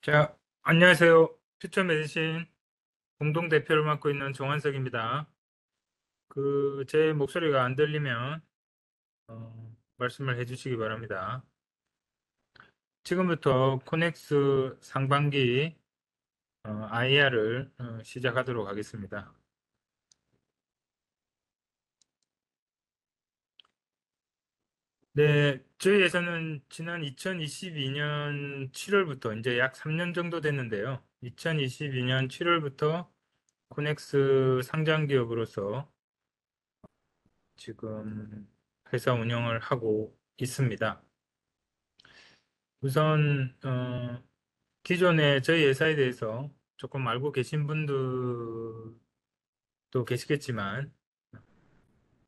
자, 안녕하세요. 퓨처 메디신 공동대표를 맡고 있는 정환석입니다. 제 목소리가 안 들리면 말씀을 해주시기 바랍니다. 지금부터 코넥스 상반기 IR을 시작하도록 하겠습니다. 네, 저희 회사는 지난 2022년 7월부터 이제 약 3년 정도 됐는데요. 2022년 7월부터 코넥스 상장 기업으로서 지금 회사 운영을 하고 있습니다. 우선 기존에 저희 회사에 대해서 조금 알고 계신 분들도 계시겠지만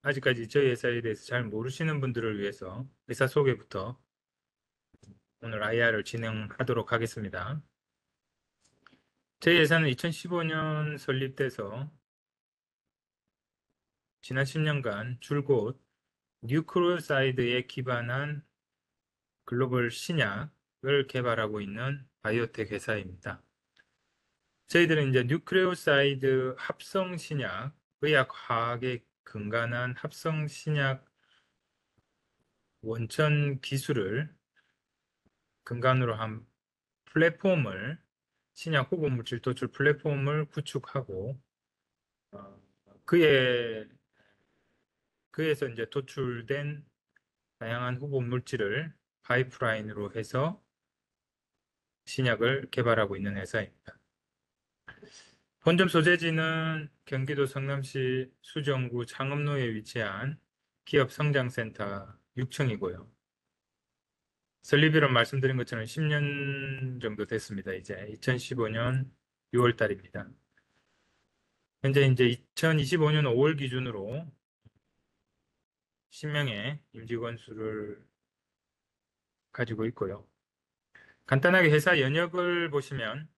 아직까지 저희 회사에 대해서 잘 모르시는 분들을 위해서 회사 소개부터 오늘 IR을 진행하도록 하겠습니다. 저희 회사는 2015년 설립돼서 지난 10년간 줄곧 뉴크로사이드에 기반한 글로벌 신약을 개발하고 있는 바이오텍 회사입니다. 저희들은 이제 뉴크레오사이드 합성 신약, 의학 화학에 근간한 합성 신약 원천 기술을 근간으로 한 플랫폼을 신약 후보 물질 도출 플랫폼을 구축하고 어, 그에 그에서 이제 도출된 다양한 후보 물질을 파이프라인으로 해서 신약을 개발하고 있는 회사입니다. 본점 소재지는 경기도 성남시 수정구 창업로에 위치한 기업성장센터 6층이고요. 설립일은 말씀드린 것처럼 10년 정도 됐습니다. 이제 2015년 6월 달입니다. 현재 이제 2025년 5월 기준으로 10명의 임직원 수를 가지고 있고요. 간단하게 회사 연역을 보시면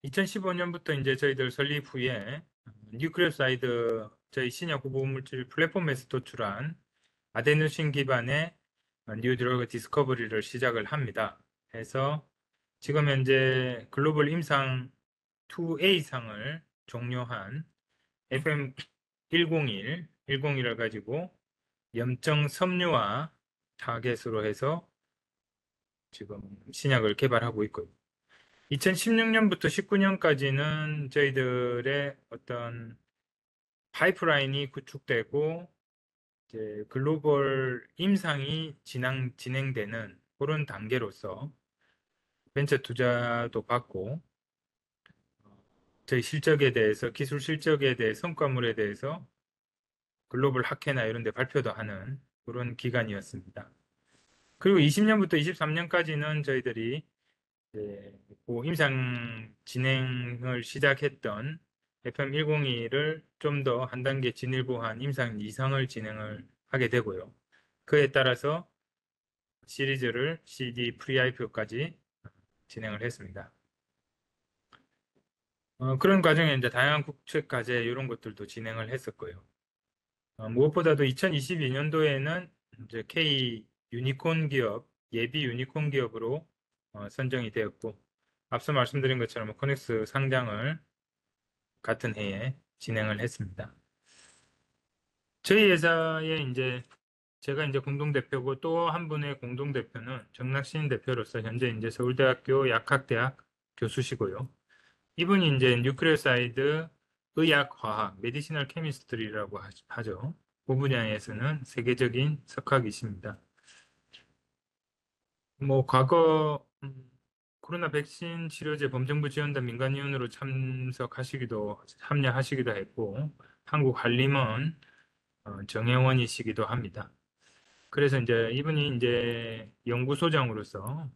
2015년부터 이제 저희들 설립 후에 뉴클레오사이드 저희 신약 후보 물질 플랫폼에서 도출한 아데노신 기반의 뉴 드러그 디스커버리를 시작을 합니다. 해서 지금 현재 글로벌 임상 2A상을 종료한 FM101을 가지고 염증 섬유화 타겟으로 해서 지금 신약을 개발하고 있고요. 2016년부터 19년까지는 저희들의 어떤 파이프라인이 구축되고 이제 글로벌 임상이 진행되는 그런 단계로서 벤처 투자도 받고 저희 실적에 대해서 기술 실적에 대해 성과물에 대해서 글로벌 학회나 이런 데 발표도 하는 그런 기간이었습니다. 그리고 20년부터 23년까지는 저희들이 그 임상 진행을 시작했던 FM102를 좀 더 한 단계 진일보한 임상 2상을 진행을 하게 되고요. 그에 따라서 시리즈를 CD 프리-IPO까지 진행을 했습니다. 그런 과정에 이제 다양한 국책 과제 이런 것들도 진행을 했었고요. 무엇보다도 2022년도에는 이제 K 유니콘 기업, 예비 유니콘 기업으로 선정이 되었고, 앞서 말씀드린 것처럼 코넥스 상장을 같은 해에 진행을 했습니다. 저희 회사에 이제 제가 이제 공동대표고 또 한 분의 공동대표는 정낙신 대표로서 현재 이제 서울대학교 약학대학 교수시고요. 이분이 이제 뉴클레오사이드 의학화학, 메디시널 케미스트리라고 하죠. 그 분야에서는 세계적인 석학이십니다. 뭐 과거 코로나 백신 치료제 범정부 지원단 민간위원으로 참여하시기도 했고 한국 한림원 정회원이시기도 합니다. 그래서 이제 이분이 이제 연구소장으로서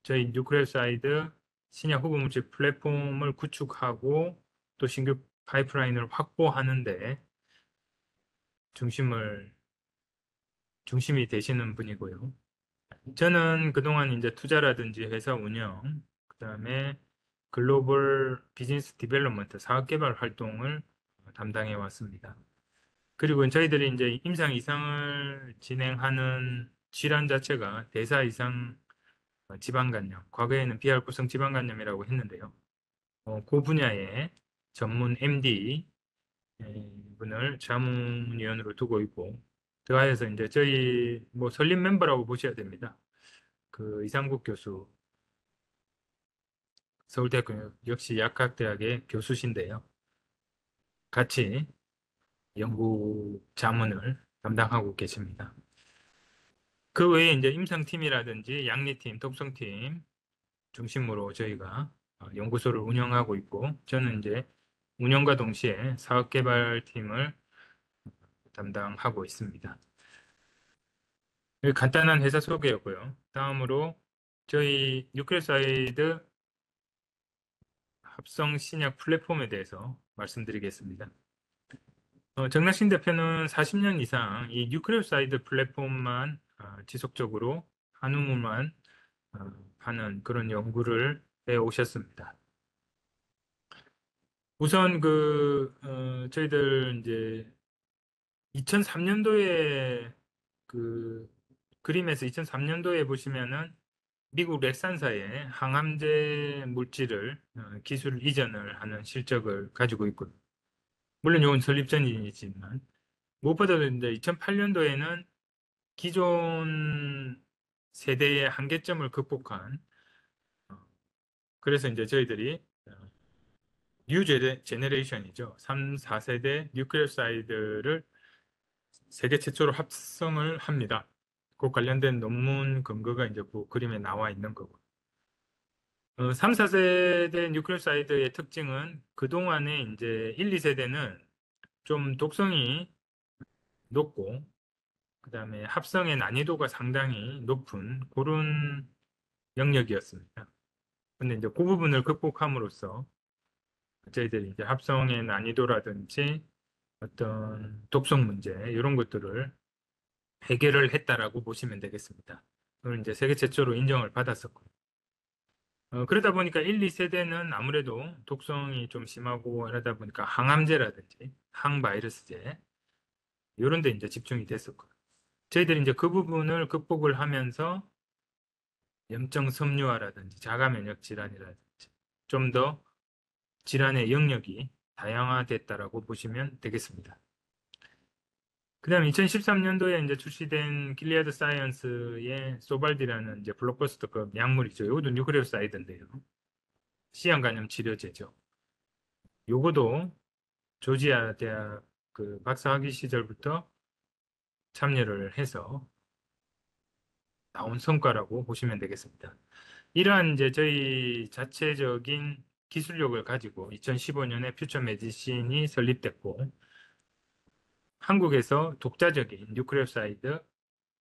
저희 뉴클레오사이드 신약 후보물질 플랫폼을 구축하고 또 신규 파이프라인을 확보하는데 중심이 되시는 분이고요. 저는 그동안 이제 투자라든지 회사 운영, 그다음에 글로벌 비즈니스 디벨롭먼트 사업 개발 활동을 담당해 왔습니다. 그리고 저희들이 이제 임상 이상을 진행하는 질환 자체가 대사 이상 지방간염, 과거에는 비알코성 지방간염이라고 했는데요. 그 분야의 전문 MD 분을 자문위원으로 두고 있고, 더하여서 이제 저희 뭐 설립 멤버라고 보셔야 됩니다. 그 이상국 교수, 서울대학교 역시 약학대학의 교수신데요. 같이 연구 자문을 담당하고 계십니다. 그 외에 이제 임상팀이라든지 양리팀, 독성팀 중심으로 저희가 연구소를 운영하고 있고, 저는 이제 운영과 동시에 사업개발팀을 담당하고 있습니다. 간단한 회사 소개였고요. 다음으로 저희 뉴클리오사이드 합성 신약 플랫폼에 대해서 말씀드리겠습니다. 정나신 대표는 40년 이상 이 뉴클리오사이드 플랫폼만 지속적으로 한우물만 하는 그런 연구를 해 오셨습니다. 우선 저희들 이제 2003년도에 그 그림에서 2003년도에 보시면은 미국 렉산사의 항암제 물질을 기술 이전을 하는 실적을 가지고 있고, 물론 이건 설립 전이지만 무엇보다도 이제 2008년도에는 기존 세대의 한계점을 극복한, 그래서 이제 저희들이 뉴 제네레이션이죠. 3, 4세대 뉴클리오사이드를 세계 최초로 합성을 합니다. 그 관련된 논문 근거가 이제 그 그림에 나와 있는 거고. 3, 4세대 뉴클리오사이드의 특징은 그동안에 이제 1, 2세대는 좀 독성이 높고, 그 다음에 합성의 난이도가 상당히 높은 그런 영역이었습니다. 근데 이제 그 부분을 극복함으로써 저희들이 이제 합성의 난이도라든지 어떤 독성 문제 이런 것들을 해결을 했다라고 보시면 되겠습니다. 그걸 이제 세계 최초로 인정을 받았었고, 그러다 보니까 1, 2세대는 아무래도 독성이 좀 심하고 이러다 보니까 항암제라든지 항바이러스제 이런 데 이제 집중이 됐었고, 저희들이 이제 그 부분을 극복을 하면서 염증 섬유화라든지 자가 면역 질환이라든지 좀 더 질환의 영역이 다양화됐다라고 보시면 되겠습니다. 그 다음 2013년도에 이제 출시된 길리아드 사이언스의 소발디라는 이제 블록버스터급 약물이죠. 이것도 뉴클레오사이드인데요. C형 간염 치료제죠. 요거도 조지아 대학 그 박사학위 시절부터 참여를 해서 나온 성과라고 보시면 되겠습니다. 이러한 이제 저희 자체적인 기술력을 가지고 2015년에 퓨처 메디신이 설립됐고, 한국에서 독자적인 뉴클레오사이드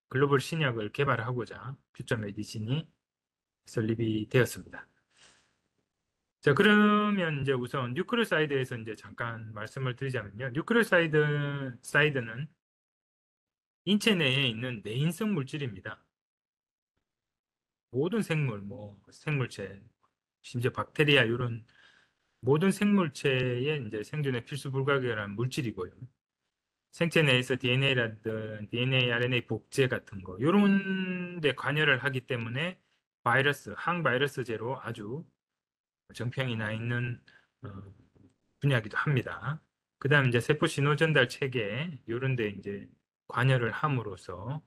글로벌 신약을 개발하고자 퓨처 메디신이 설립이 되었습니다. 자, 그러면 이제 우선 뉴클레오사이드에서 이제 잠깐 말씀을 드리자면요. 사이드는 인체 내에 있는 내인성 물질입니다. 모든 생물, 뭐 생물체, 심지어 박테리아 이런 모든 생물체의 이제 생존에 필수 불가결한 물질이고요. 생체 내에서 DNA라든 DNA, RNA 복제 같은 거 이런 데 관여를 하기 때문에 항바이러스제로 아주 정평이 나 있는 어, 분야이기도 합니다. 그 다음 이제 세포 신호 전달 체계 이런 데 이제 관여를 함으로써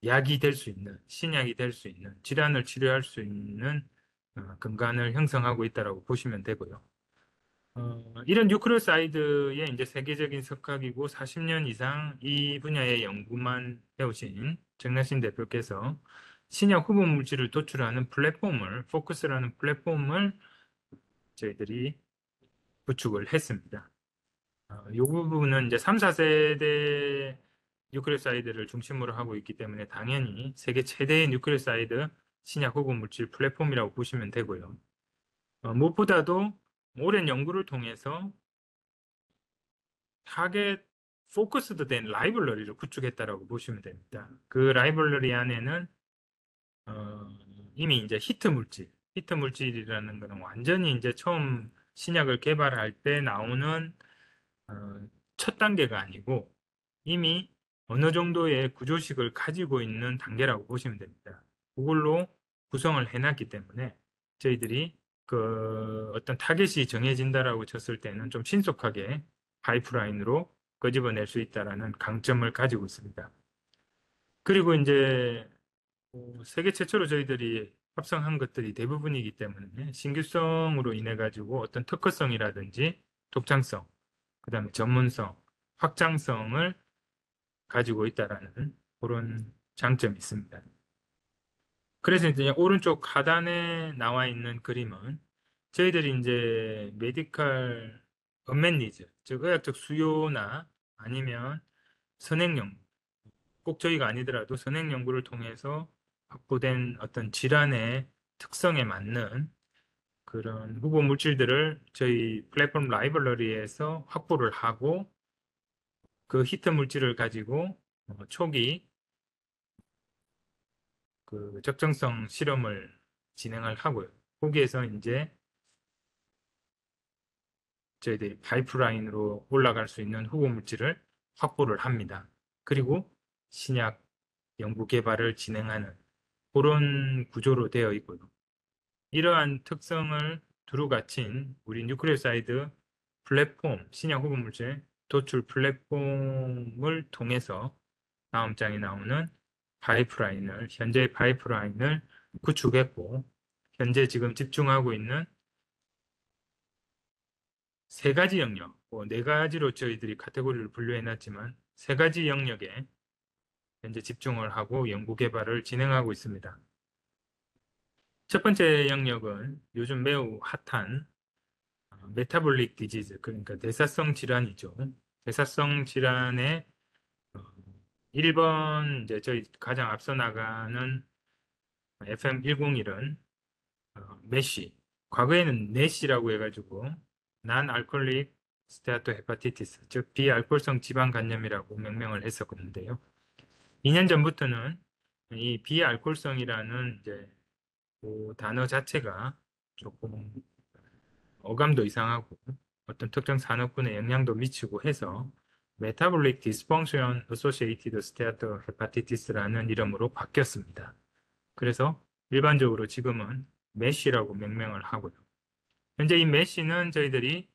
약이 될 수 있는, 신약이 될 수 있는, 질환을 치료할 수 있는 근간을 형성하고 있다고 보시면 되고요. 이런 뉴클레오사이드의 이제 세계적인 석학이고 40년 이상 이 분야의 연구만 해오신 정나신 대표께서 신약 후보 물질을 도출하는 포커스라는 플랫폼을 저희들이 구축을 했습니다. 이 부분은 이제 3, 4세대 뉴클레오사이드를 중심으로 하고 있기 때문에 당연히 세계 최대의 뉴클레오사이드 신약 후보 물질 플랫폼이라고 보시면 되고요. 무엇보다도 오랜 연구를 통해서 타겟 포커스드 된 라이브러리를 구축했다라고 보시면 됩니다. 그 라이브러리 안에는 어, 이미 이제 히트 물질이라는 거는 완전히 이제 처음 신약을 개발할 때 나오는 첫 단계가 아니고 이미 어느 정도의 구조식을 가지고 있는 단계라고 보시면 됩니다. 그걸로 구성을 해놨기 때문에 저희들이 그 어떤 타겟이 정해진다라고 쳤을 때는 좀 신속하게 파이프라인으로 끄집어낼 수 있다라는 강점을 가지고 있습니다. 그리고 이제 세계 최초로 저희들이 합성한 것들이 대부분이기 때문에 신규성으로 인해 가지고 어떤 특허성이라든지 독창성, 그다음에 전문성, 확장성을 가지고 있다라는 그런 장점이 있습니다. 그래서 이제 오른쪽 하단에 나와 있는 그림은 저희들이 이제 메디컬 언맷 니즈, 즉 의학적 수요나 아니면 선행 연구, 꼭 저희가 아니더라도 선행 연구를 통해서 확보된 어떤 질환의 특성에 맞는 그런 후보 물질들을 저희 플랫폼 라이브러리에서 확보를 하고 그 히트 물질을 가지고 초기 그 적정성 실험을 진행을 하고요. 거기에서 이제 저희들이 파이프라인으로 올라갈 수 있는 후보 물질을 확보를 합니다. 그리고 신약 연구 개발을 진행하는 그런 구조로 되어 있고요. 이러한 특성을 두루 갖춘 우리 뉴클리오사이드 플랫폼, 신약 후보 물질 도출 플랫폼을 통해서 다음 장에 나오는 현재 파이프라인을 구축했고, 현재 지금 집중하고 있는 세 가지 영역, 네 가지로 저희들이 카테고리를 분류해놨지만 세 가지 영역에 현재 집중을 하고 연구 개발을 진행하고 있습니다. 첫 번째 영역은 요즘 매우 핫한 메타볼릭 디지즈, 그러니까 대사성 질환이죠. 대사성 질환의 1번 이제 저희 가장 앞서 나가는 FM101은 메시, 과거에는 내시라고 해가지고 난 알코올릭 스테아토 헤파티티스, 즉 비알코올성 지방 간염이라고 명명을 했었는데요. 2년 전부터는 이 비알코올성이라는 이제 그 단어 자체가 조금 어감도 이상하고 어떤 특정 산업군에 영향도 미치고 해서 메타볼릭 디스펑션 어소시에이티드 스테아토 헤파티티스라는 이름으로 바뀌었습니다. 그래서 일반적으로 지금은 메시라고 명명을 하고요. 현재 이 메시는 저희들이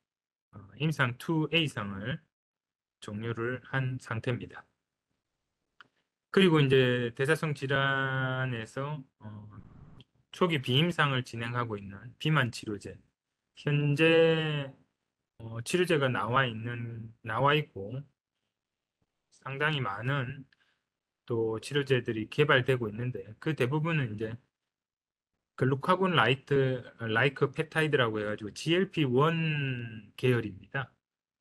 임상 2A상을 종료를 한 상태입니다. 그리고 이제 대사성 질환에서 초기 비임상을 진행하고 있는 비만 치료제. 현재 치료제가 나와 있고 상당히 많은 또 치료제들이 개발되고 있는데 그 대부분은 이제 글루카곤 라이크 펩타이드라고 해가지고 GLP-1 계열입니다.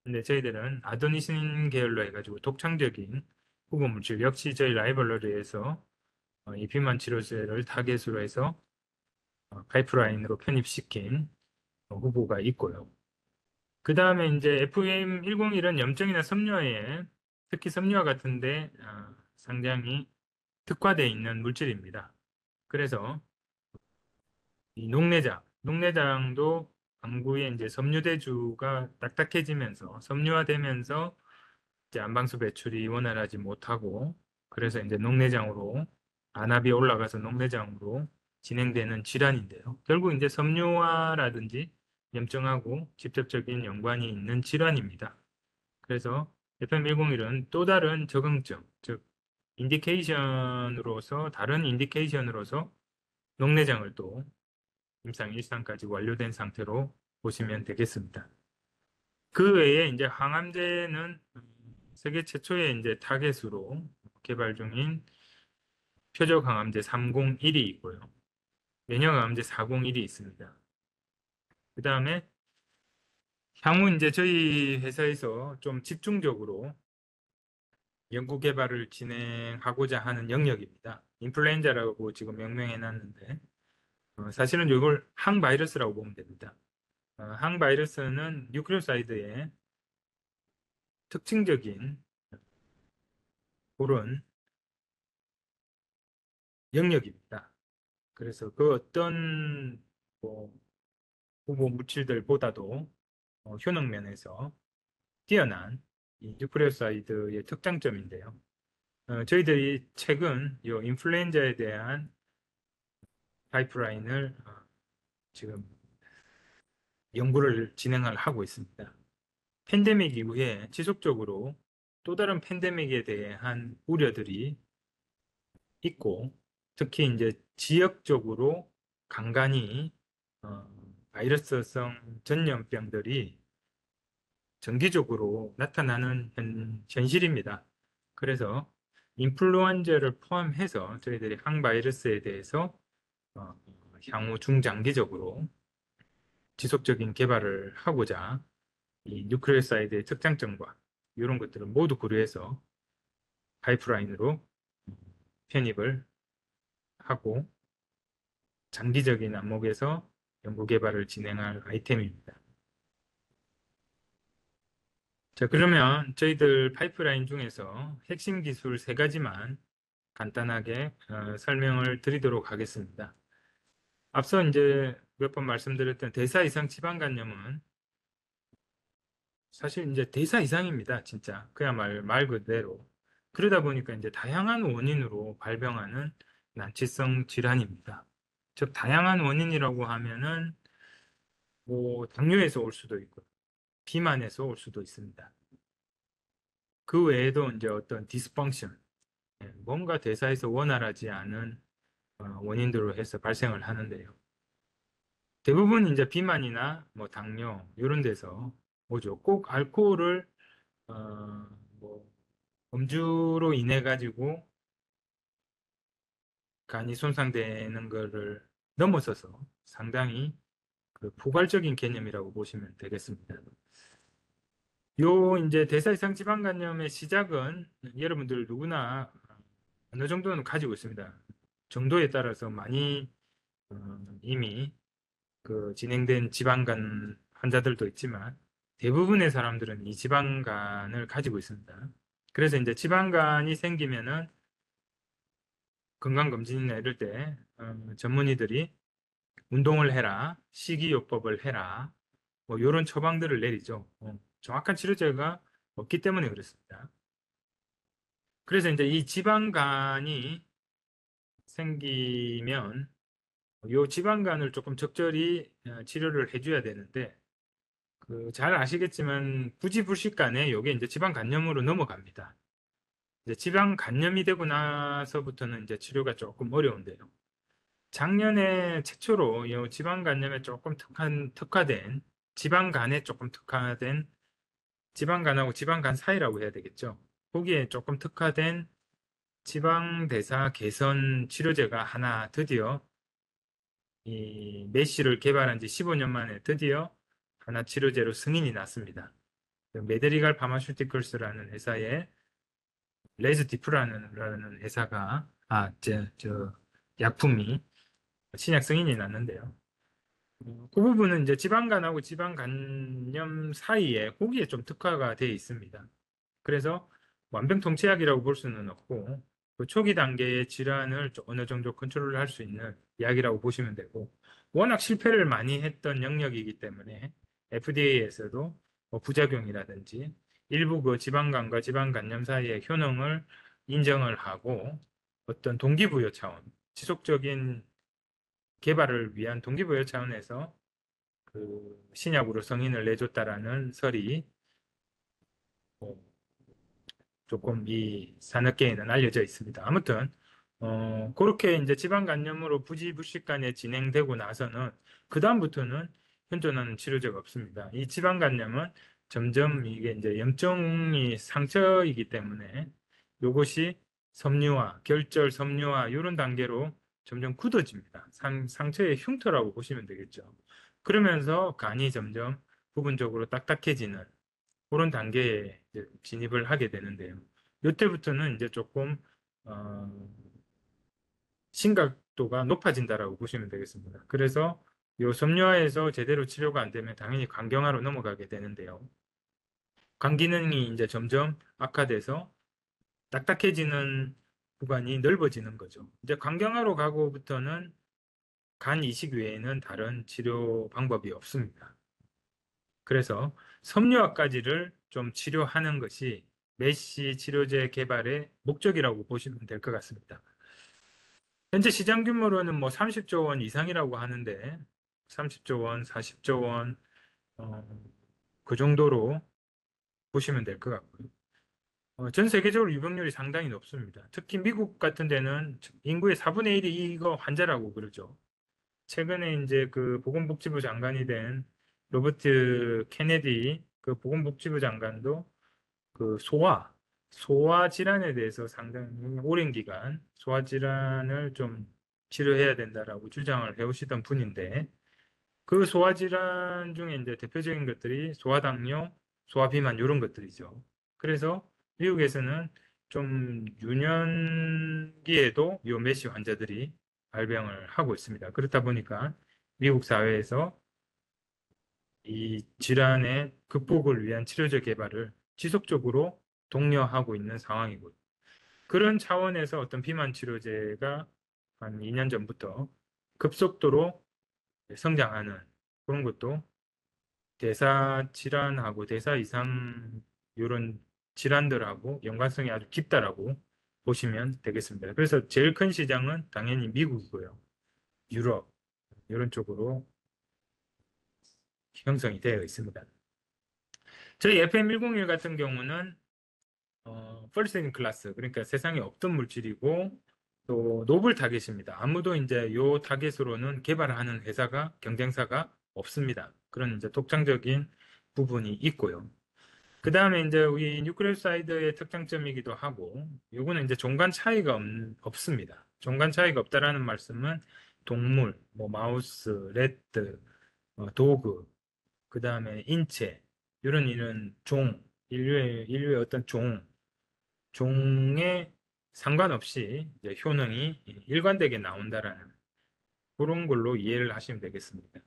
근데 저희들은 아도니신 계열로 해가지고 독창적인 후보 물질 역시 저희 라이벌러리에서 이 비만 치료제를 타겟으로 해서 파이프라인으로 편입시킨 후보가 있고요. 그 다음에 이제 FM101은 염증이나 섬유화에 특히 섬유화 같은데 상당히 특화되어 있는 물질입니다. 그래서 이 녹내장도 방구에 이제 섬유대주가 딱딱해지면서 섬유화되면서 이제 안방수 배출이 원활하지 못하고 그래서 이제 녹내장으로 안압이 올라가서 녹내장으로 진행되는 질환인데요. 결국 이제 섬유화라든지 염증하고 직접적인 연관이 있는 질환입니다. 그래서 FM101은 또 다른 적응증, 즉 다른 인디케이션으로서 녹내장을 또 임상 1상까지 완료된 상태로 보시면 되겠습니다. 그 외에 이제 항암제는 세계 최초의 이제 타겟으로 개발 중인 표적 항암제 301이 있고요. 면역 항암제 401이 있습니다. 그 다음에 향후 이제 저희 회사에서 좀 집중적으로 연구 개발을 진행하고자 하는 영역입니다. 인플루엔자라고 지금 명명해 놨는데 사실은 이걸 항바이러스라고 보면 됩니다. 항바이러스는 뉴클리오사이드의 특징적인 그런 영역입니다. 그래서 그 어떤 뭐 후보 물질들보다도 효능 면에서 뛰어난 이 뉴클리오사이드의 특장점인데요. 저희들이 최근 이 인플루엔자에 대한 파이프라인을 지금 연구를 진행을 하고 있습니다. 팬데믹 이후에 지속적으로 또 다른 팬데믹에 대한 우려들이 있고, 특히 이제 지역적으로 간간히 어, 바이러스성 전염병들이 정기적으로 나타나는 현실입니다. 그래서 인플루엔자를 포함해서 저희들이 항바이러스에 대해서 어, 향후 중장기적으로 지속적인 개발을 하고자 이 뉴클레오사이드의 특장점과 이런 것들을 모두 고려해서 파이프라인으로 편입을 하고 장기적인 안목에서 연구 개발을 진행할 아이템입니다. 자, 그러면 저희들 파이프라인 중에서 핵심 기술 세 가지만 간단하게 설명을 드리도록 하겠습니다. 앞서 이제 몇 번 말씀드렸던 대사 이상 지방 간염은 사실 이제 대사 이상입니다. 진짜. 그야말로 말 그대로. 그러다 보니까 이제 다양한 원인으로 발병하는 난치성 질환입니다. 즉, 다양한 원인이라고 하면은 뭐 당뇨에서 올 수도 있고, 비만에서 올 수도 있습니다. 그 외에도 이제 어떤 디스펑션, 뭔가 대사에서 원활하지 않은 원인들로 해서 발생을 하는데요. 대부분 이제 비만이나 뭐 당뇨 이런 데서 오죠. 꼭 알코올을 뭐 음주로 인해 가지고 간이 손상되는 것을 넘어서서 상당히 그 포괄적인 개념이라고 보시면 되겠습니다. 요 이제 대사이상 지방간염의 시작은 여러분들 누구나 어느 정도는 가지고 있습니다. 정도에 따라서 많이 이미 그 진행된 지방간 환자들도 있지만 대부분의 사람들은 이 지방간을 가지고 있습니다. 그래서 이제 지방간이 생기면은 건강검진이나 이럴 때 전문의들이 운동을 해라, 식이요법을 해라, 뭐 이런 처방들을 내리죠. 정확한 치료제가 없기 때문에 그렇습니다. 그래서 이제 이 지방간이 생기면 이 지방간을 조금 적절히 치료를 해줘야 되는데 잘 아시겠지만 부지불식간에 이게 이제 지방간염으로 넘어갑니다. 이제 지방간염이 되고 나서부터는 이제 치료가 조금 어려운데요. 작년에 최초로 이 지방간염에 조금 특화된 지방간에 조금 특화된 지방간하고 지방간 사이라고 해야 되겠죠. 거기에 조금 특화된 지방대사 개선 치료제가 하나 드디어 이 메쉬를 개발한 지 15년 만에 드디어 하나 치료제로 승인이 났습니다. 메드리갈 파마슈티컬스라는 회사의 레즈디프라는 회사가 약품이 신약 승인이 났는데요. 그 부분은 이제 지방간하고 지방간염 사이에 거기에 좀 특화가 되어 있습니다. 그래서 완병통치약이라고 볼 수는 없고 그 초기 단계의 질환을 어느 정도 컨트롤을 할 수 있는 약이라고 보시면 되고 워낙 실패를 많이 했던 영역이기 때문에 FDA에서도 뭐 부작용이라든지 일부 그 지방간과 지방간염 사이의 효능을 인정을 하고 어떤 동기부여 차원, 지속적인 개발을 위한 동기부여 차원에서 그 신약으로 승인을 내줬다라는 설이 조금 이 산업계에는 알려져 있습니다. 아무튼 그렇게 이제 지방간염으로 부지불식간에 진행되고 나서는 그 다음부터는 현존하는 치료제가 없습니다. 이 지방간염은 점점 이게 이제 염증이 상처이기 때문에 이것이 섬유화, 결절 섬유화 이런 단계로 점점 굳어집니다. 상처의 흉터라고 보시면 되겠죠. 그러면서 간이 점점 부분적으로 딱딱해지는 그런 단계에 이제 진입을 하게 되는데요. 이때부터는 이제 조금 어, 심각도가 높아진다라고 보시면 되겠습니다. 그래서 이 섬유화에서 제대로 치료가 안 되면 당연히 간경화로 넘어가게 되는데요. 간 기능이 이제 점점 악화돼서 딱딱해지는 구간이 넓어지는 거죠. 이제 간경화로 가고부터는 간 이식 외에는 다른 치료 방법이 없습니다. 그래서 섬유화까지를 좀 치료하는 것이 메쉬 치료제 개발의 목적이라고 보시면 될 것 같습니다. 현재 시장 규모로는 뭐 30조 원 이상이라고 하는데 30조 원, 40조 원, 그 정도로 보시면 될 것 같고요. 전 세계적으로 유병률이 상당히 높습니다. 특히 미국 같은 데는 인구의 4분의 1이 이거 환자라고 그러죠. 최근에 이제 그 보건복지부 장관이 된 로버트 케네디 그 보건복지부 장관도 그 소화 질환에 대해서 상당히 오랜 기간 소화 질환을 좀 치료해야 된다라고 주장을 해오시던 분인데 그 소화 질환 중에 이제 대표적인 것들이 소화당뇨, 소화비만 이런 것들이죠. 그래서 미국에서는 좀 유년기에도 요 메시 환자들이 발병을 하고 있습니다. 그렇다 보니까 미국 사회에서 이 질환의 극복을 위한 치료제 개발을 지속적으로 독려하고 있는 상황이고요. 그런 차원에서 어떤 비만 치료제가 한 2년 전부터 급속도로 성장하는 그런 것도 대사 질환하고 대사 이상 이런 질환들하고 연관성이 아주 깊다라고 보시면 되겠습니다. 그래서 제일 큰 시장은 당연히 미국이고요. 유럽 이런 쪽으로 형성이 되어 있습니다. 저희 FM101 같은 경우는 first in class 그러니까 세상에 없던 물질이고 또 노블 타겟입니다. 아무도 이제 요 타겟으로는 개발하는 회사가 경쟁사가 없습니다. 그런 이제 독창적인 부분이 있고요. 그 다음에 이제 우리 뉴클레오사이드의 특장점이기도 하고, 요거는 이제 종간 차이가 없습니다. 종간 차이가 없다라는 말씀은 동물, 뭐 마우스, 래트, 도그, 그 다음에 인체, 이런 인류의 어떤 종에 상관없이 이제 효능이 일관되게 나온다라는 그런 걸로 이해를 하시면 되겠습니다.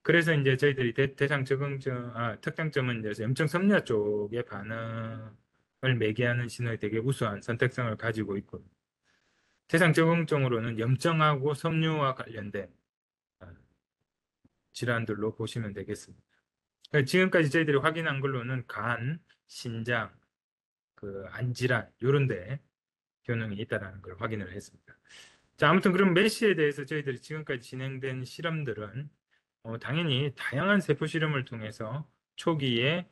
그래서 이제 저희들이 대상 적응증, 특장점은 이제 염증 섬유화 쪽의 반응을 매개하는 신호에 되게 우수한 선택성을 가지고 있고, 대상 적응증으로는 염증하고 섬유와 관련된 아, 질환들로 보시면 되겠습니다. 그러니까 지금까지 저희들이 확인한 걸로는 간, 신장, 그 안질환 이런 데 효능이 있다는 걸 확인을 했습니다. 자, 아무튼 그럼 메시에 대해서 저희들이 지금까지 진행된 실험들은 당연히 다양한 세포 실험을 통해서 초기에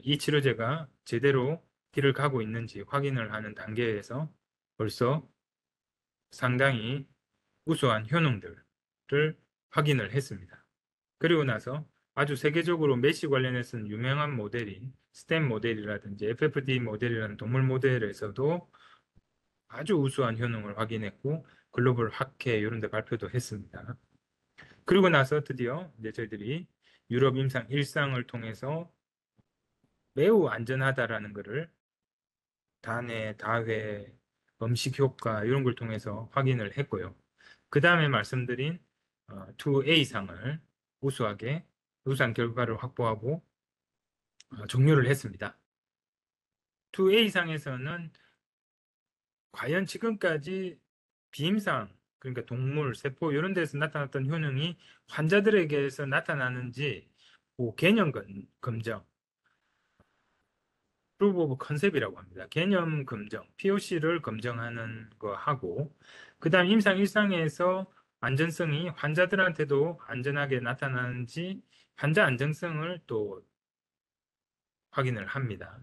이 치료제가 제대로 길을 가고 있는지 확인을 하는 단계에서 벌써 상당히 우수한 효능들을 확인을 했습니다. 그리고 나서 아주 세계적으로 메시 관련해서는 유명한 모델인 스템 모델이라든지 FFD 모델이라는 동물 모델에서도 아주 우수한 효능을 확인했고 글로벌 학회 이런 데 발표도 했습니다. 그리고 나서 드디어 이제 저희들이 유럽 임상 1상을 통해서 매우 안전하다라는 것을 단해, 다회, 음식 효과 이런 걸 통해서 확인을 했고요. 그 다음에 말씀드린 2A상을 우수한 결과를 확보하고 종료를 했습니다. 2A상에서는 과연 지금까지 비임상, 그러니까 동물, 세포 이런 데서 나타났던 효능이 환자들에게서 나타나는지 개념 검정, 프루브 오브 컨셉이라고 합니다. 개념 검정, POC를 검증하는 거 하고 그 다음 임상 1상에서 안전성이 환자들한테도 안전하게 나타나는지 환자 안정성을 또 확인을 합니다.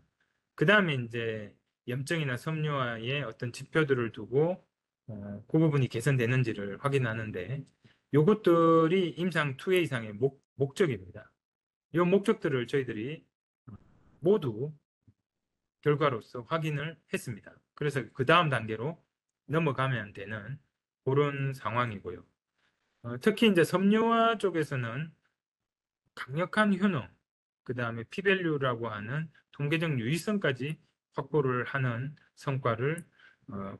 그 다음에 이제 염증이나 섬유화의 어떤 지표들을 두고 그 부분이 개선되는지를 확인하는데 요것들이 임상 2회 이상의 목적입니다. 이 목적들을 저희들이 모두 결과로서 확인을 했습니다. 그래서 그 다음 단계로 넘어가면 되는 그런 상황이고요. 특히 이제 섬유화 쪽에서는 강력한 효능, 그 다음에 p-value라고 하는 통계적 유의성까지 확보를 하는 성과를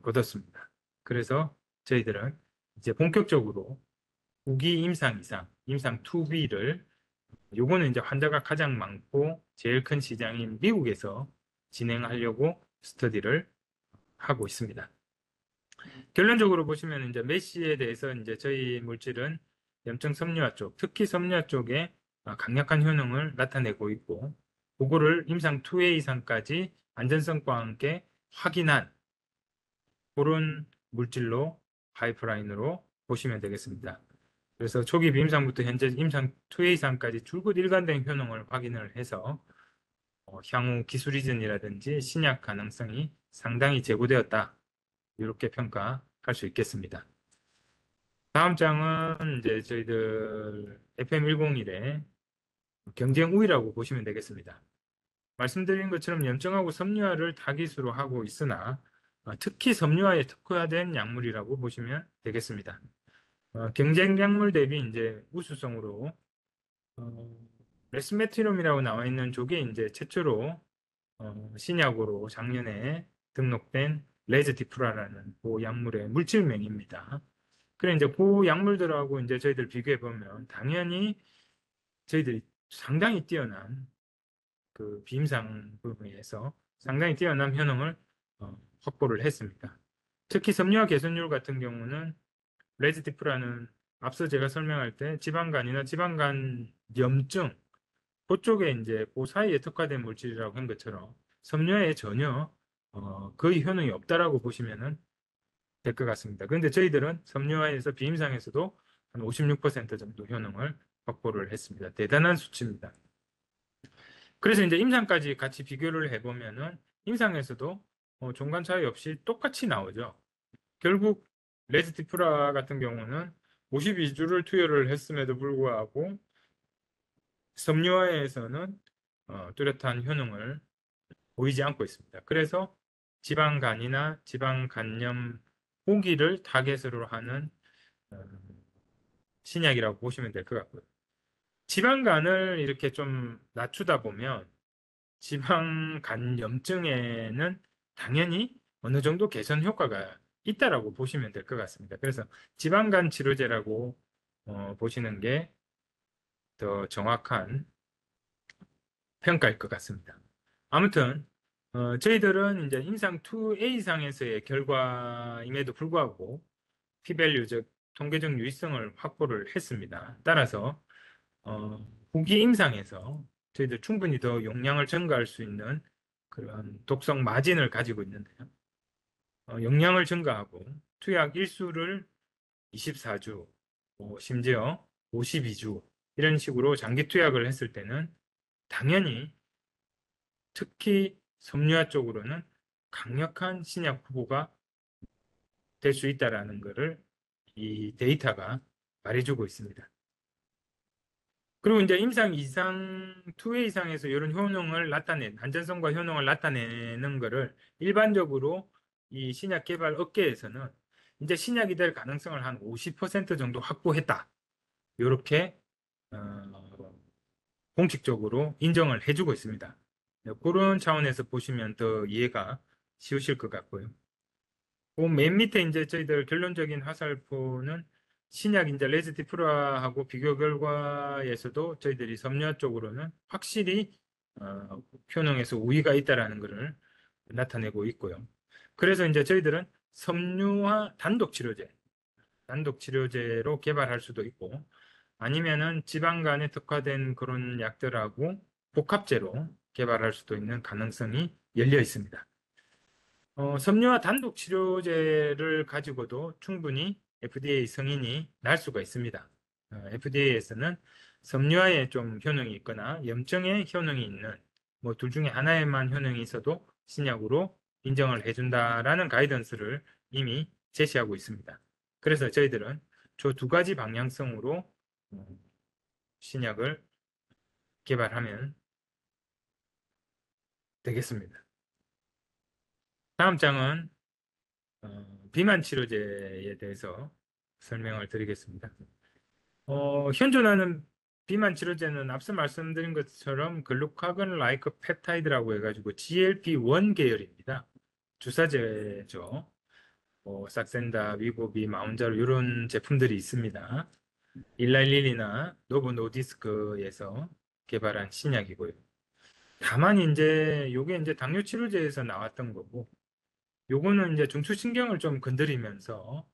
거뒀습니다. 그래서 저희들은 이제 본격적으로 후기 임상 이상, 임상 2B를 요거는 이제 환자가 가장 많고 제일 큰 시장인 미국에서 진행하려고 스터디를 하고 있습니다. 결론적으로 보시면 이제 메시에 대해서 이제 저희 물질은 염증 섬유화 쪽, 특히 섬유화 쪽에 강력한 효능을 나타내고 있고, 그거를 임상 2회 이상까지 안전성과 함께 확인한 그런 물질로 파이프라인으로 보시면 되겠습니다. 그래서 초기 비임상부터 현재 임상 2회 이상까지 줄곧 일관된 효능을 확인을 해서 향후 기술 이전이라든지 신약 가능성이 상당히 제고되었다. 이렇게 평가할 수 있겠습니다. 다음 장은 이제 저희들 FM101의 경쟁 우위라고 보시면 되겠습니다. 말씀드린 것처럼 염증하고 섬유화를 타깃으로 하고 있으나 특히 섬유화에 특화된 약물이라고 보시면 되겠습니다. 경쟁 약물 대비 이제 우수성으로 레스메트롬이라고 나와 있는 쪽에 이제 최초로 신약으로 작년에 등록된 레즈디프라라는 그 약물의 물질명입니다. 그래 이제 그 약물들하고 이제 저희들 비교해 보면 당연히 저희들이 상당히 뛰어난 그 비임상 부분에서 상당히 뛰어난 효능을 확보를 했습니다. 특히 섬유화 개선율 같은 경우는 레즈디프라는 앞서 제가 설명할 때 지방간이나 지방간 염증 그쪽에 이제 그 사이에 특화된 물질이라고 한 것처럼 섬유화에 전혀 거의 효능이 없다라고 보시면 될 것 같습니다. 그런데 저희들은 섬유화에서 비임상에서도 한 56% 정도 효능을 확보를 했습니다. 대단한 수치입니다. 그래서 이제 임상까지 같이 비교를 해보면은 임상에서도 종간 차이 없이 똑같이 나오죠. 결국 레즈디프라 같은 경우는 52주를 투여를 했음에도 불구하고 섬유화에서는 뚜렷한 효능을 보이지 않고 있습니다. 그래서 지방간이나 지방간염 호기를 타겟으로 하는 어, 신약이라고 보시면 될 것 같고요. 지방간을 이렇게 좀 낮추다 보면 지방간염증에는 당연히 어느 정도 개선 효과가 있다라고 보시면 될 것 같습니다. 그래서 지방간 치료제라고 보시는 게 더 정확한 평가일 것 같습니다. 아무튼 저희들은 이제 임상 2A상에서의 결과임에도 불구하고 p-value 즉 통계적 유의성을 확보를 했습니다. 따라서 후기 임상에서 저희들 충분히 더 용량을 증가할 수 있는 그런 독성 마진을 가지고 있는데요. 용량을 증가하고 투약 일수를 24주, 심지어 52주 이런 식으로 장기 투약을 했을 때는 당연히 특히 섬유화 쪽으로는 강력한 신약 후보가 될 수 있다라는 것을 이 데이터가 말해주고 있습니다. 그리고 이제 임상 이상, 2회 이상에서 이런 효능을 안전성과 효능을 나타내는 것을 일반적으로 이 신약 개발 업계에서는 이제 신약이 될 가능성을 한 50% 정도 확보했다. 이렇게 공식적으로 인정을 해주고 있습니다. 그런 차원에서 보시면 더 이해가 쉬우실 것 같고요. 그맨 밑에 이제 저희들 결론적인 화살표는 신약 이제 레즈디프라하고 비교 결과에서도 저희들이 섬유화 쪽으로는 확실히 효능에서 우위가 있다라는 것을 나타내고 있고요. 그래서 이제 저희들은 섬유화 단독 치료제로 개발할 수도 있고 아니면은 지방간에 특화된 그런 약들하고 복합제로 개발할 수도 있는 가능성이 열려 있습니다. 섬유화 단독 치료제를 가지고도 충분히 FDA 승인이 날 수가 있습니다. FDA에서는 섬유화에 좀 효능이 있거나 염증에 효능이 있는 뭐 둘 중에 하나에만 효능이 있어도 신약으로 인정을 해준다라는 가이던스를 이미 제시하고 있습니다. 그래서 저희들은 저 두 가지 방향성으로 신약을 개발하면 되겠습니다. 다음 장은 비만 치료제에 대해서 설명을 드리겠습니다. 현존하는 비만 치료제는 앞서 말씀드린 것처럼 글루카곤 라이크 펩타이드라고 해가지고 GLP-1 계열입니다. 주사제죠. 삭센다, 위고비, 마운자로 이런 제품들이 있습니다. 일라일릴이나 노보 노디스크에서 개발한 신약이고요. 다만 이제 요게 이제 당뇨 치료제에서 나왔던 거고 요거는 이제 중추신경을 좀 건드리면서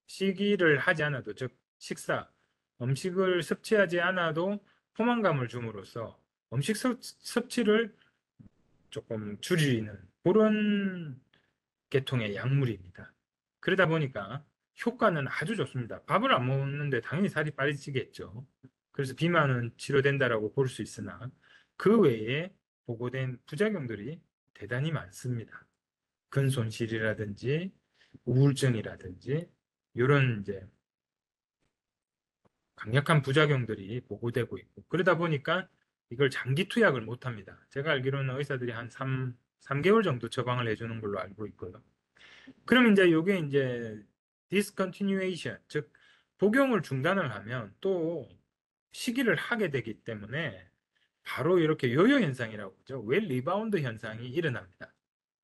식이를 하지 않아도 즉 음식을 섭취하지 않아도 포만감을 줌으로써 음식 섭취를 조금 줄이는 그런 계통의 약물입니다. 그러다 보니까 효과는 아주 좋습니다. 밥을 안 먹는데 당연히 살이 빨리 찌겠죠. 그래서 비만은 치료된다라고 볼 수 있으나 그 외에 보고된 부작용들이 대단히 많습니다. 근손실이라든지 우울증이라든지 이런 이제 강력한 부작용들이 보고되고 있고 그러다 보니까 이걸 장기 투약을 못 합니다. 제가 알기로는 의사들이 한 3개월 정도 처방을 해주는 걸로 알고 있고요. 그럼 이제 이게 이제 discontinuation, 즉 복용을 중단을 하면 또 시기를 하게 되기 때문에 바로 이렇게 요요 현상이라고 하죠. 웰 리바운드 현상이 일어납니다.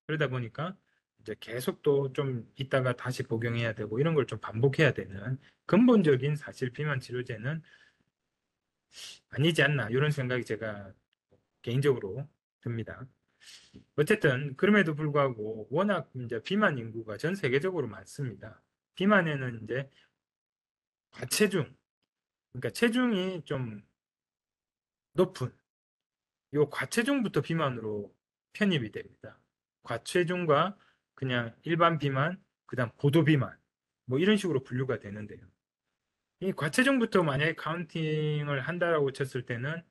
그러다 보니까 이제 계속 또 좀 있다가 다시 복용해야 되고 이런 걸 좀 반복해야 되는 근본적인 사실 비만 치료제는 아니지 않나 이런 생각이 제가 개인적으로 듭니다. 어쨌든 그럼에도 불구하고 워낙 이제 비만 인구가 전 세계적으로 많습니다. 비만에는 이제 과체중, 그러니까 체중이 좀 높은 요 과체중부터 비만으로 편입이 됩니다. 과체중과 그냥 일반 비만, 그다음 고도 비만 뭐 이런 식으로 분류가 되는데요. 이 과체중부터 만약에 카운팅을 한다라고 쳤을 때는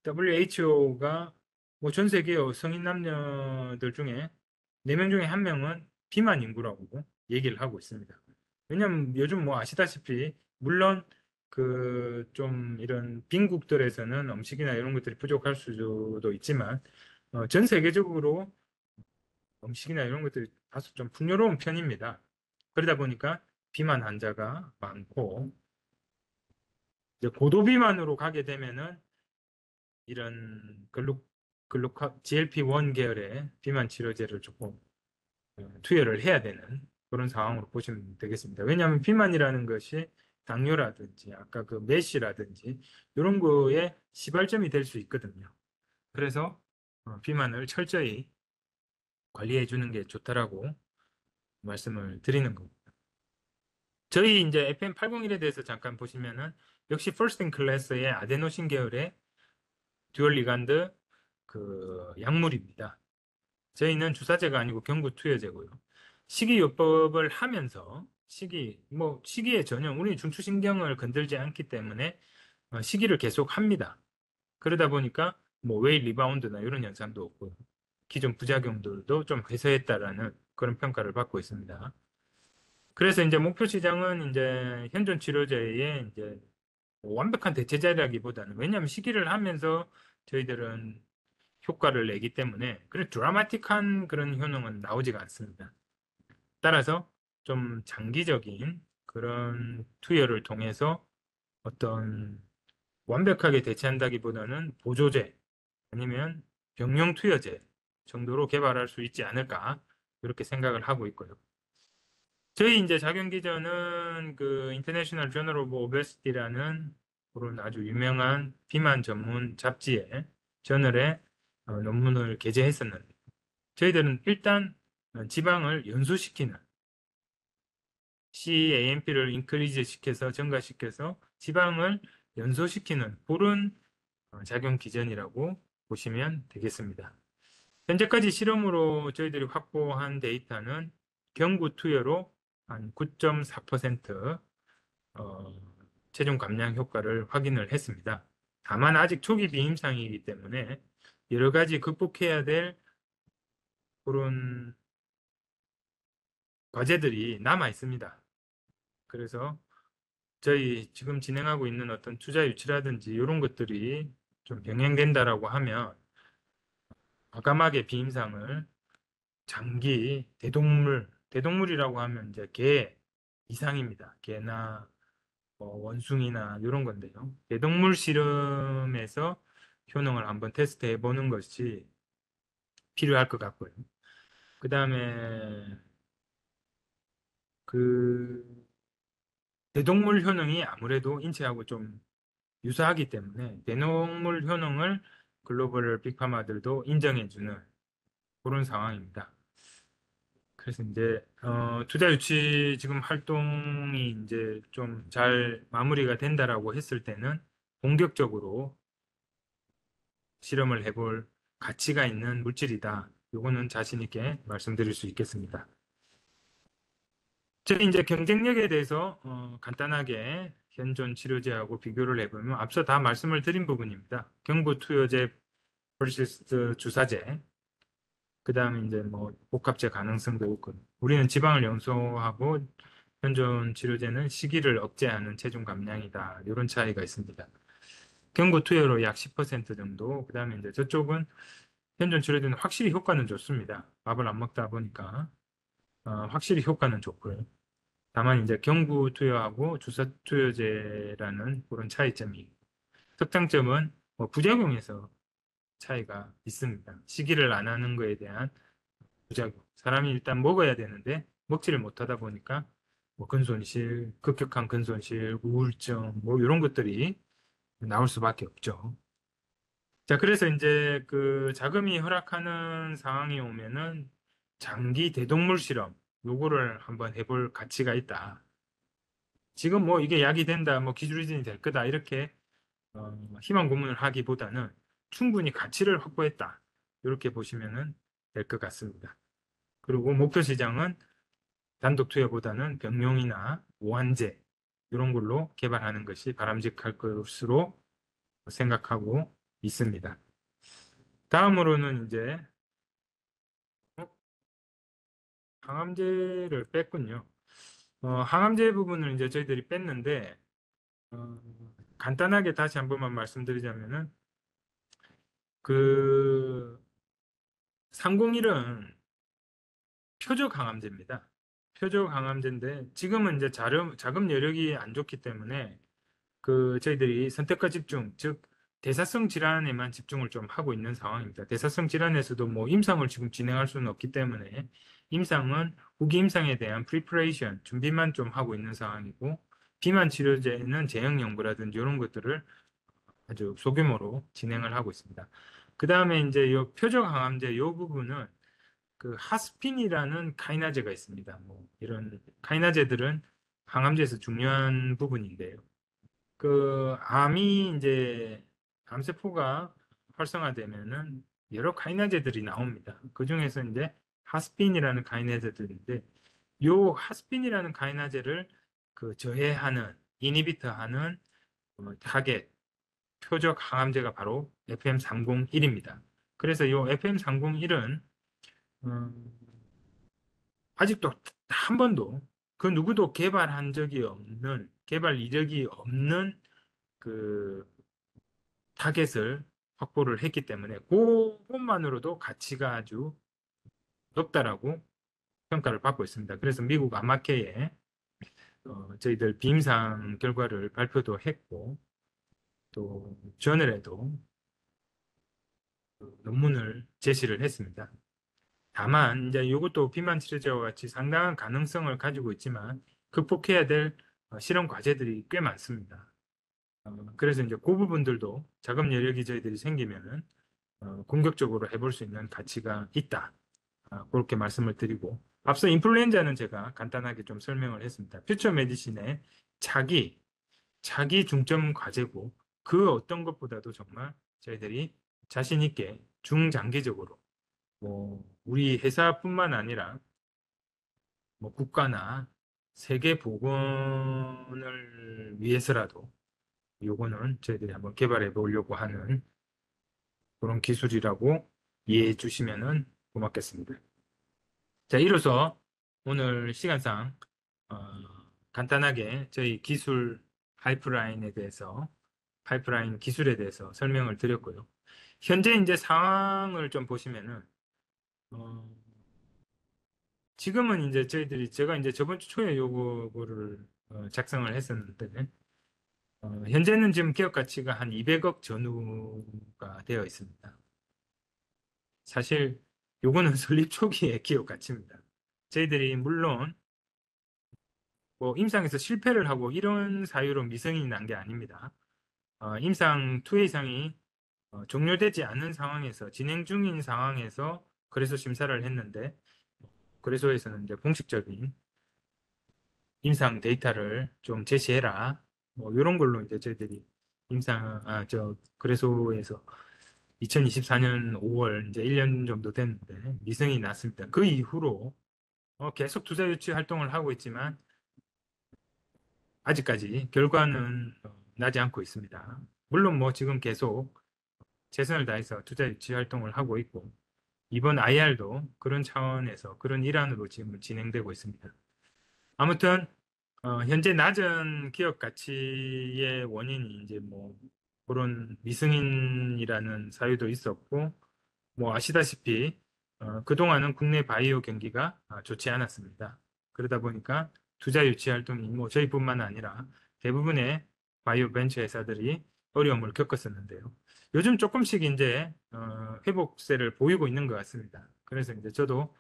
WHO가 뭐 전 세계 성인 남녀들 중에 4명 중에 1명은 비만 인구라고 얘기를 하고 있습니다. 왜냐면 요즘 뭐 아시다시피 물론 그 좀 이런 빈국들에서는 음식이나 이런 것들이 부족할 수도 있지만 전 세계적으로 음식이나 이런 것들이 다소 좀 풍요로운 편입니다. 그러다 보니까 비만 환자가 많고 이제 고도 비만으로 가게 되면은 이런 GLP-1 계열의 비만 치료제를 조금 투여를 해야 되는 그런 상황으로 보시면 되겠습니다. 왜냐하면 비만이라는 것이 당뇨라든지 아까 그 메시라든지 이런 거에 시발점이 될 수 있거든요. 그래서 비만을 철저히 관리해 주는 게 좋다라고 말씀을 드리는 겁니다. 저희 이제 FM801에 대해서 잠깐 보시면은 역시 퍼스트 인 클래스의 아데노신 계열의 듀얼 리간드 그 약물입니다. 저희는 주사제가 아니고 경구 투여제고요. 식이요법을 하면서 시기에 전혀 우리 중추신경을 건들지 않기 때문에 시기를 계속 합니다. 그러다 보니까 뭐 웨이 리바운드나 이런 현상도 없고요. 기존 부작용들도 좀 해소했다라는 그런 평가를 받고 있습니다. 그래서 이제 목표 시장은 이제 현존 치료제의 이제 완벽한 대체제라기보다는 왜냐하면 시기를 하면서 저희들은 효과를 내기 때문에 그런 드라마틱한 그런 효능은 나오지가 않습니다. 따라서 좀 장기적인 그런 투여를 통해서 어떤 완벽하게 대체한다기보다는 보조제 아니면 병용 투여제 정도로 개발할 수 있지 않을까 이렇게 생각을 하고 있고요. 저희 이제 자격 기전은 그 인터내셔널 저널 오브 오베시티라는 그런 아주 유명한 비만 전문 잡지에 저널에 논문을 게재했었는데 저희들은 일단 지방을 연소시키는 CAMP를 인크리즈 시켜서 증가시켜서 지방을 연소시키는 그런 작용 기전이라고 보시면 되겠습니다. 현재까지 실험으로 저희들이 확보한 데이터는 경구 투여로 한 9.4% 체중 감량 효과를 확인을 했습니다. 다만 아직 초기 비임상이기 때문에 여러 가지 극복해야 될 그런 과제들이 남아 있습니다. 그래서 저희 지금 진행하고 있는 어떤 투자 유치라든지 이런 것들이 좀 병행된다라고 하면 과감하게 비임상을 장기 대동물이라고 하면 이제 개 이상입니다. 개나 원숭이나 이런 건데요. 대동물 실험에서 효능을 한번 테스트해 보는 것이 필요할 것 같고요. 그 다음에 그 대동물 효능이 아무래도 인체하고 좀 유사하기 때문에 대동물 효능을 글로벌 빅파마들도 인정해주는 그런 상황입니다. 그래서 이제 투자 유치 지금 활동이 이제 좀 잘 마무리가 된다라고 했을 때는 본격적으로 실험을 해볼 가치가 있는 물질이다. 이거는 자신 있게 말씀드릴 수 있겠습니다. 저희 이제 경쟁력에 대해서 간단하게 현존 치료제하고 비교를 해보면 앞서 다 말씀을 드린 부분입니다. 경부투여제 vs 주사제, 그 다음에 이제 뭐 복합제 가능성도 있고, 우리는 지방을 연소하고 현존 치료제는 시기를 억제하는 체중 감량이다. 이런 차이가 있습니다. 경구투여로 약 10% 정도, 그 다음에 이제 저쪽은 현존 치료제는 확실히 효과는 좋습니다. 밥을 안 먹다 보니까 확실히 효과는 좋고요. 다만 이제 경구투여하고 주사투여제라는 그런 차이점이, 특장점은 뭐 부작용에서 차이가 있습니다. 식이를 안 하는 거에 대한 부작용. 사람이 일단 먹어야 되는데 먹지를 못하다 보니까 뭐 근손실, 급격한 근손실, 우울증 뭐 이런 것들이 나올 수밖에 없죠. 자, 그래서 이제 그 자금이 허락하는 상황이 오면은 장기 대동물 실험 요거를 한번 해볼 가치가 있다. 지금 뭐 이게 약이 된다, 뭐 기술 이전이 될 거다 이렇게 희망 고문을 하기보다는 충분히 가치를 확보했다. 이렇게 보시면은 될 것 같습니다. 그리고 목표 시장은 단독 투여보다는 병용이나 오한제 이런 걸로 개발하는 것이 바람직할 것으로 생각하고 있습니다. 다음으로는 이제 어, 항암제를 뺐군요. 항암제 부분을 이제 저희들이 뺐는데 어, 간단하게 다시 한 번만 말씀드리자면은 그 301은 표적 항암제입니다. 표적 항암제인데 지금은 이제 자금 여력이 안 좋기 때문에 그 저희들이 선택과 집중, 즉 대사성 질환에만 집중을 좀 하고 있는 상황입니다. 대사성 질환에서도 뭐 임상을 지금 진행할 수는 없기 때문에 임상은 후기 임상에 대한 프리퍼레이션, 준비만 좀 하고 있는 상황이고, 비만 치료제는 제형 연구라든지 이런 것들을 아주 소규모로 진행을 하고 있습니다. 그 다음에 이제 이 표적 항암제 이 부분은 그 하스핀이라는 카이나제가 있습니다. 뭐 이런 카이나제들은 항암제에서 중요한 부분인데요. 그 암이 이제 암세포가 활성화되면은 여러 카이나제들이 나옵니다. 그 중에서 이제 하스핀이라는 카이나제들인데 요 하스핀이라는 카이나제를 그 저해하는 이니비터하는 타겟 표적 항암제가 바로 FM301입니다. 그래서 요 FM301은 아직도 한 번도 그 누구도 개발한 적이 없는, 개발 이력이 없는 그 타겟을 확보를 했기 때문에 그것만으로도 가치가 아주 높다라고 평가를 받고 있습니다. 그래서 미국 암학회에 저희들 비임상 결과를 발표도 했고 또 저널에도 논문을 제시를 했습니다. 다만 이제 이것도 비만 치료제와 같이 상당한 가능성을 가지고 있지만 극복해야 될 실험 과제들이 꽤 많습니다. 그래서 이제 그 부분들도 자금 여력이 저희들이 생기면은 공격적으로 해볼 수 있는 가치가 있다. 그렇게 말씀을 드리고, 앞서 인플루엔자는 제가 간단하게 좀 설명을 했습니다. 퓨처 메디신의 차기 중점 과제고, 그 어떤 것보다도 정말 저희들이 자신 있게 중장기적으로 뭐 우리 회사뿐만 아니라 뭐 국가나 세계 보건을 위해서라도 요거는 저희들이 한번 개발해 보려고 하는 그런 기술이라고 이해해 주시면 고맙겠습니다. 자, 이로써 오늘 시간상 어, 간단하게 저희 기술 파이프라인 기술에 대해서 설명을 드렸고요. 현재 이제 상황을 좀 보시면은 어, 지금은 이제 제가 이제 저번 주 초에 요거를 작성을 했었는데 현재는 지금 기업 가치가 한 200억 전후가 되어 있습니다. 사실 요거는 설립 초기의 기업 가치입니다. 저희들이 물론 뭐 임상에서 실패를 하고 이런 사유로 미성이 난 게 아닙니다. 임상 2회 이상이 종료되지 않은 상황에서 진행 중인 상황에서 그래서 심사를 했는데 그래서에서는 이제 공식적인 임상 데이터를 좀 제시해라. 뭐 이런 걸로 이제 저희들이 그래서에서 2024년 5월 이제 1년 정도 됐는데 미성이 났습니다. 그 이후로 계속 투자 유치 활동을 하고 있지만 아직까지 결과는 나지 않고 있습니다. 물론 뭐 지금 계속 최선을 다해서 투자 유치 활동을 하고 있고 이번 IR도 그런 차원에서 그런 일환으로 지금 진행되고 있습니다. 아무튼 현재 낮은 기업 가치의 원인이 이제 뭐 그런 미승인이라는 사유도 있었고 뭐 아시다시피 그동안은 국내 바이오 경기가 좋지 않았습니다. 그러다 보니까 투자 유치 활동이 뭐 저희뿐만 아니라 대부분의 바이오 벤처 회사들이 어려움을 겪었었는데요. 요즘 조금씩 이제 회복세를 보이고 있는 것 같습니다. 그래서 이제 저도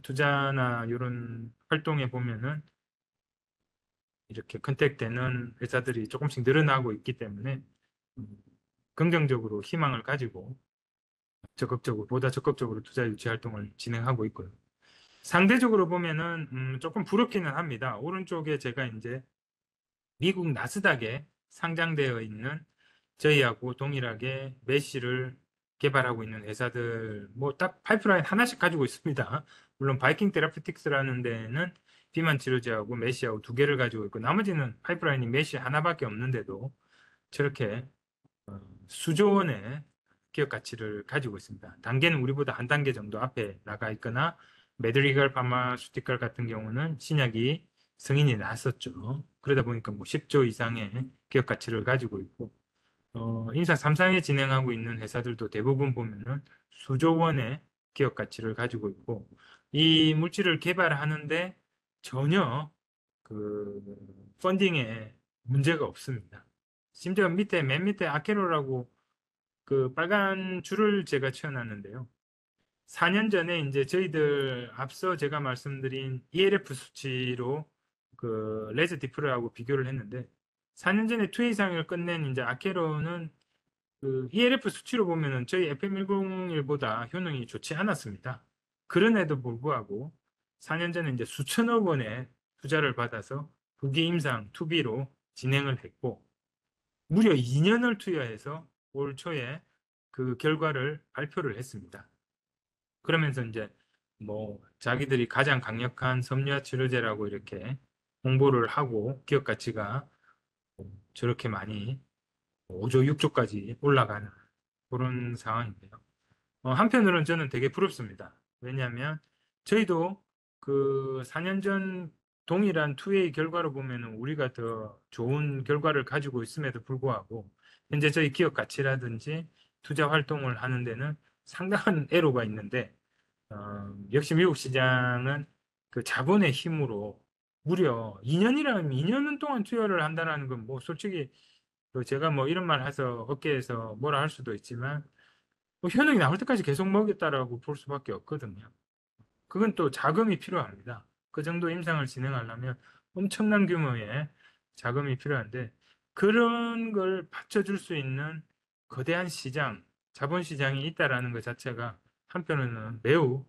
투자나 이런 활동에 보면은 이렇게 컨택되는 회사들이 조금씩 늘어나고 있기 때문에 음, 긍정적으로 희망을 가지고 보다 적극적으로 투자 유치 활동을 진행하고 있고요. 상대적으로 보면은 조금 부럽기는 합니다. 오른쪽에 제가 이제 미국 나스닥에 상장되어 있는 저희하고 동일하게 메쉬를 개발하고 있는 회사들 뭐 딱 파이프라인 하나씩 가지고 있습니다. 물론 바이킹 테라피틱스라는 데는 비만 치료제하고 메쉬하고 두 개를 가지고 있고 나머지는 파이프라인이 메쉬 하나밖에 없는데도 저렇게 수조 원의 기업 가치를 가지고 있습니다. 단계는 우리보다 한 단계 정도 앞에 나가 있거나 메드리갈 파마슈티컬 같은 경우는 신약이 승인이 났었죠. 그러다 보니까 뭐 10조 이상의 기업 가치를 가지고 있고 인사 3상에 진행하고 있는 회사들도 대부분 보면은 수조 원의 기업 가치를 가지고 있고 이 물질을 개발하는데 전혀 그 펀딩에 문제가 없습니다. 심지어 맨 밑에 아케로라고 그 빨간 줄을 제가 치워놨는데요. 4년 전에 이제 저희들 앞서 제가 말씀드린 ELF 수치로 그 레즈 디프로하고 비교를 했는데 4년 전에 2 이상을 끝낸 이제 아케로는 그 ELF 수치로 보면은 저희 FM101보다 효능이 좋지 않았습니다. 그런에도 불구하고 4년 전에 이제 수천억 원의 투자를 받아서 부기 임상 2B로 진행을 했고 무려 2년을 투여해서 올 초에 그 결과를 발표를 했습니다. 그러면서 이제 뭐 자기들이 가장 강력한 섬유화 치료제라고 이렇게 홍보를 하고 기업 가치가 저렇게 많이 5조, 6조까지 올라가는 그런 상황인데요. 한편으로는 저는 되게 부럽습니다. 왜냐하면 저희도 그 4년 전 동일한 2A 결과로 보면은 우리가 더 좋은 결과를 가지고 있음에도 불구하고 현재 저희 기업 가치라든지 투자 활동을 하는 데는 상당한 애로가 있는데 역시 미국 시장은 그 자본의 힘으로 무려 2년이라면 2년 동안 투여를 한다는 건 뭐 솔직히 제가 뭐 이런 말 해서 업계에서 뭐라 할 수도 있지만 뭐 효능이 나올 때까지 계속 먹였다라고 볼 수밖에 없거든요. 그건 또 자금이 필요합니다. 그 정도 임상을 진행하려면 엄청난 규모의 자금이 필요한데 그런 걸 받쳐줄 수 있는 거대한 시장, 자본시장이 있다라는 것 자체가 한편으로는 매우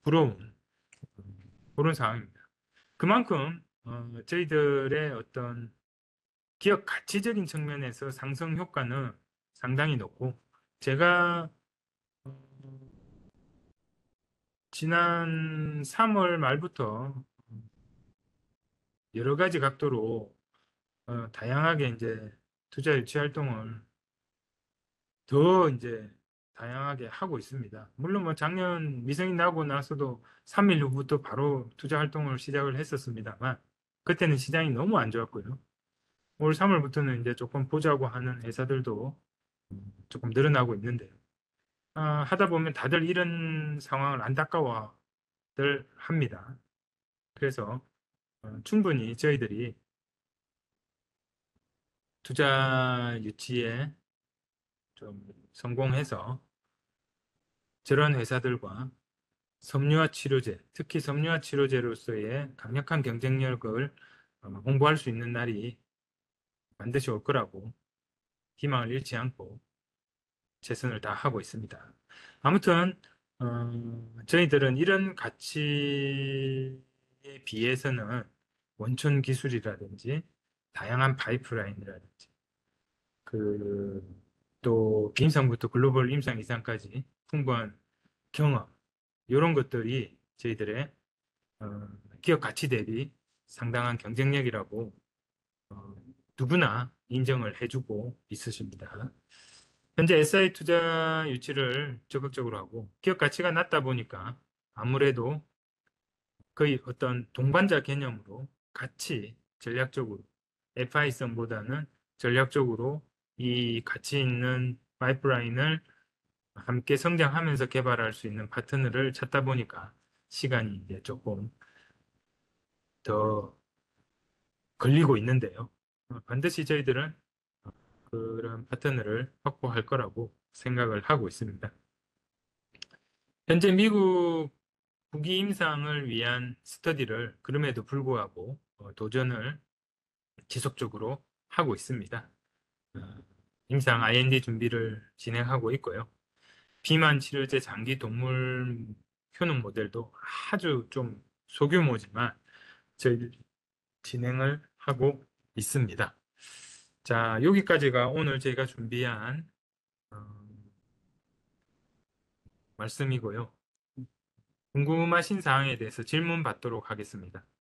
부러운 그런 상황입니다. 그만큼 저희들의 어떤 기업 가치적인 측면에서 상승 효과는 상당히 높고 제가 지난 3월 말부터 여러 가지 각도로 다양하게 이제 투자 유치 활동을 더 이제 다양하게 하고 있습니다. 물론 뭐 작년 미성이 나고 나서도 3일 후부터 바로 투자 활동을 시작을 했었습니다만 그때는 시장이 너무 안 좋았고요. 올 3월부터는 이제 조금 보자고 하는 회사들도 조금 늘어나고 있는데요. 하다 보면 다들 이런 상황을 안타까워들 합니다. 그래서 충분히 저희들이 투자 유치에 좀 성공해서 저런 회사들과 섬유화 치료제, 특히 섬유화 치료제로서의 강력한 경쟁력을 홍보할 수 있는 날이 반드시 올 거라고 희망을 잃지 않고 최선을 다하고 있습니다. 아무튼 저희들은 이런 가치에 비해서는 원천 기술이라든지 다양한 파이프라인이라든지 그 또 임상부터 글로벌 임상 이상까지 풍부한 경험 이런 것들이 저희들의 기업 가치 대비 상당한 경쟁력이라고 어, 누구나 인정을 해주고 있으십니다. 현재 SI 투자 유치를 적극적으로 하고 기업 가치가 낮다 보니까 아무래도 거의 어떤 동반자 개념으로 같이 전략적으로 FI성보다는 전략적으로 이 가치 있는 파이프라인을 함께 성장하면서 개발할 수 있는 파트너를 찾다 보니까 시간이 이제 조금 더 걸리고 있는데요. 반드시 저희들은 그런 파트너를 확보할 거라고 생각을 하고 있습니다. 현재 미국 국위 임상을 위한 스터디를 그럼에도 불구하고 도전을 지속적으로 하고 있습니다. 어, 임상 IND 준비를 진행하고 있고요. 비만 치료제 장기 동물 효능 모델도 아주 좀 소규모지만 저희들이 진행을 하고 있습니다. 자, 여기까지가 오늘 제가 준비한 어, 말씀이고요. 궁금하신 사항에 대해서 질문 받도록 하겠습니다.